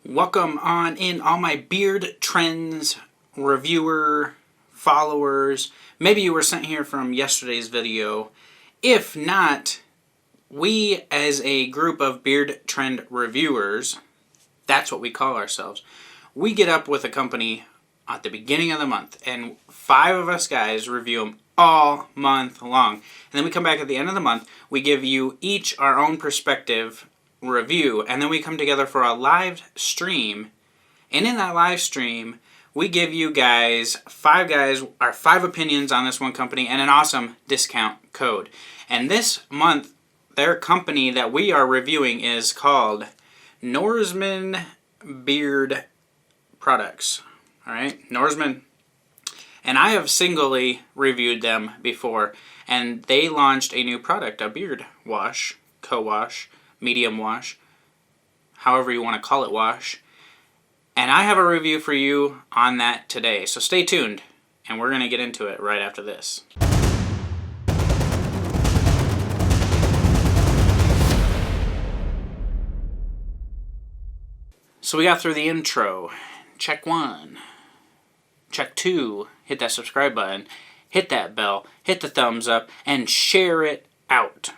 Welcome on in all my beard trends reviewer followers. Maybe you were sent here from yesterday's video. If not, we as a group of beard trend reviewers, that's what we call ourselves, we get up with a company at the beginning of the month and 5 of us guys review them all month long. And then we come back at the end of the month, we give you each our own perspective review, and then we come together for a live stream, and in that live stream we give you guys our 5 opinions on this one company and an awesome discount code. And this month their company that we are reviewing is called Norseman Beard Products. Alright, Norseman. And I have singly reviewed them before, and they launched a new product, a beard wash, co-wash, medium wash, however you want to call it wash. And I have a review for you on that today. So stay tuned, and we're going to get into it right after this. So we got through the intro. Check 1. Check 2. Hit that subscribe button. Hit that bell. Hit the thumbs up. And share it out.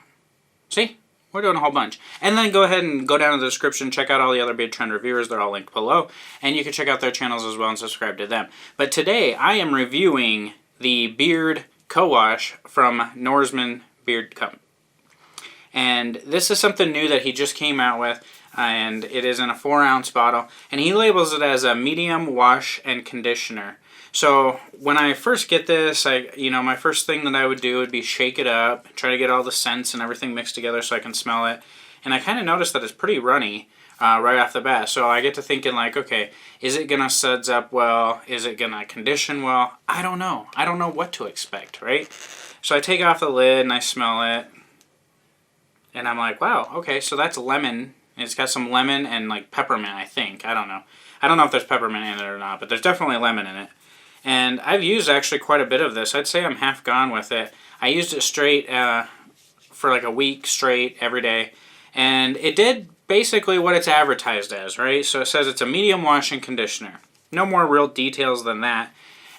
See? We're doing a whole bunch. And then go ahead and go down to the description, check out all the other beard trend reviewers. They're all linked below. And you can check out their channels as well and subscribe to them. But today I am reviewing the Beard Co-Wash from Norseman Beard Company. And this is something new that he just came out with. And it is in a 4-ounce bottle. And he labels it as a medium wash and conditioner. So when I first get this, my first thing that I would do would be shake it up, try to get all the scents and everything mixed together so I can smell it. And I kind of noticed that it's pretty runny right off the bat. So I get to thinking like, okay, is it going to suds up well? Is it going to condition well? I don't know. I don't know what to expect, right? So I take off the lid and I smell it. And I'm like, wow, okay, so that's lemon. It's got some lemon and like peppermint, I think. I don't know. I don't know if there's peppermint in it or not, but there's definitely lemon in it. And I've used actually quite a bit of this. I'd say I'm half gone with it. I used it straight for like a week straight every day. And it did basically what it's advertised as, right? So it says it's a medium wash and conditioner. No more real details than that.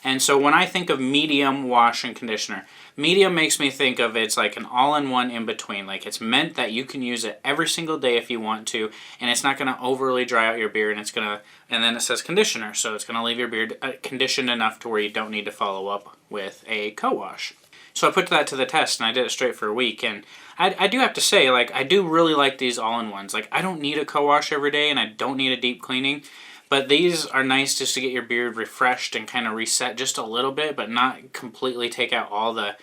And so when I think of medium wash and conditioner, medium makes me think of it's like an all-in-one in between. Like it's meant that you can use it every single day if you want to, and it's not going to overly dry out your beard. And then it says conditioner, so it's going to leave your beard conditioned enough to where you don't need to follow up with a co-wash. So I put that to the test, and I did it straight for a week. And I do have to say, like, I do really like these all-in-ones. Like, I don't need a co-wash every day, and I don't need a deep cleaning. But these are nice just to get your beard refreshed and kind of reset just a little bit, but not completely take out all the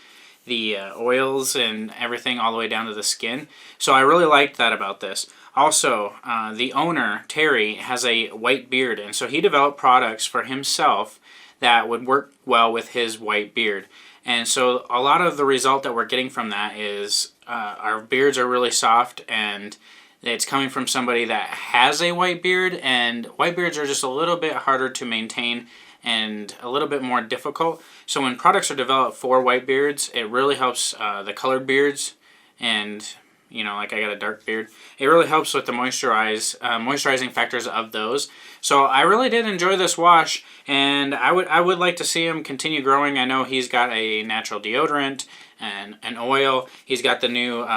oils and everything all the way down to the skin. So I really liked that about this. Also, the owner, Terry, has a white beard, and so he developed products for himself that would work well with his white beard. And so a lot of the result that we're getting from that is our beards are really soft, and it's coming from somebody that has a white beard, and white beards are just a little bit harder to maintain and a little bit more difficult. So when products are developed for white beards, it really helps the colored beards, and like I got a dark beard. It really helps with the moisturizing factors of those. So I really did enjoy this wash, and I would like to see him continue growing. I know he's got a natural deodorant and an oil. He's got the new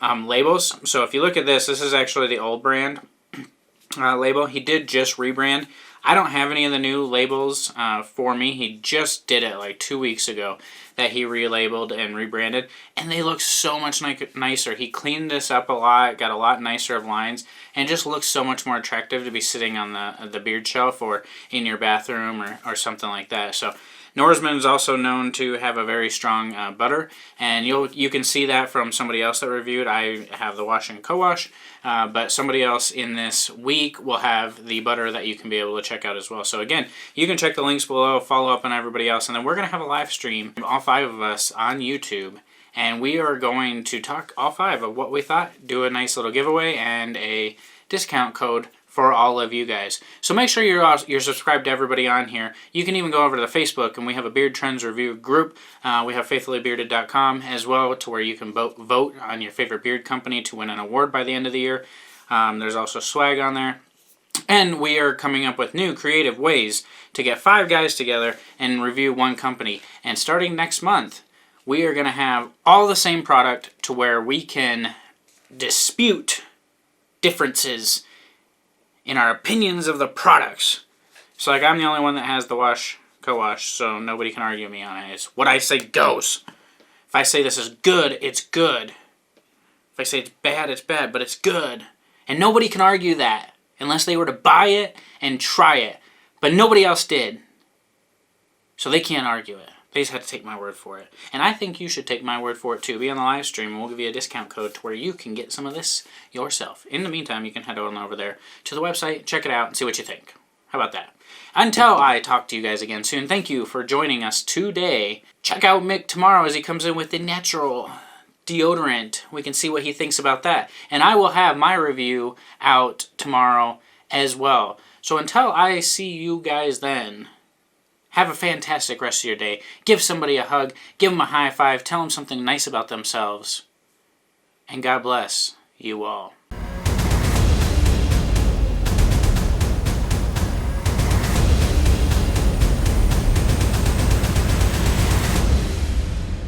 labels. So if you look at this is actually the old brand label. He did just rebrand. I don't have any of the new labels for me. He just did it like 2 weeks ago that he relabeled and rebranded, and they look so much nicer. He cleaned this up a lot, got a lot nicer of lines, and it just looks so much more attractive to be sitting on the beard shelf or in your bathroom or something like that. So Norseman is also known to have a very strong butter, and you can see that from somebody else that reviewed. I have the wash and co-wash, but somebody else in this week will have the butter that you can be able to check out as well. So again, you can check the links below, follow up on everybody else, and then we're going to have a live stream, all 5 of us on YouTube, and we are going to talk all 5 of what we thought, do a nice little giveaway, and a discount code for all of you guys. So make sure you're subscribed to everybody on here. You can even go over to the Facebook, and we have a Beard Trends Review group. We have faithfullybearded.com as well, to where you can vote on your favorite beard company to win an award by the end of the year. There's also swag on there. And we are coming up with new creative ways to get 5 guys together and review one company. And starting next month, we are going to have all the same product to where we can dispute differences in our opinions of the products. So like I'm the only one that has the wash co-wash, so nobody can argue me on it. It's what I say goes. If I say this is good, it's good. If I say it's bad, but it's good. And nobody can argue that unless they were to buy it and try it. But nobody else did. So they can't argue it. They just have to take my word for it. And I think you should take my word for it too. Be on the live stream and we'll give you a discount code to where you can get some of this yourself. In the meantime, you can head on over there to the website, check it out, and see what you think. How about that? Until I talk to you guys again soon, thank you for joining us today. Check out Mick tomorrow as he comes in with the natural deodorant. We can see what he thinks about that. And I will have my review out tomorrow as well. So until I see you guys then, have a fantastic rest of your day. Give somebody a hug. Give them a high five. Tell them something nice about themselves. And God bless you all.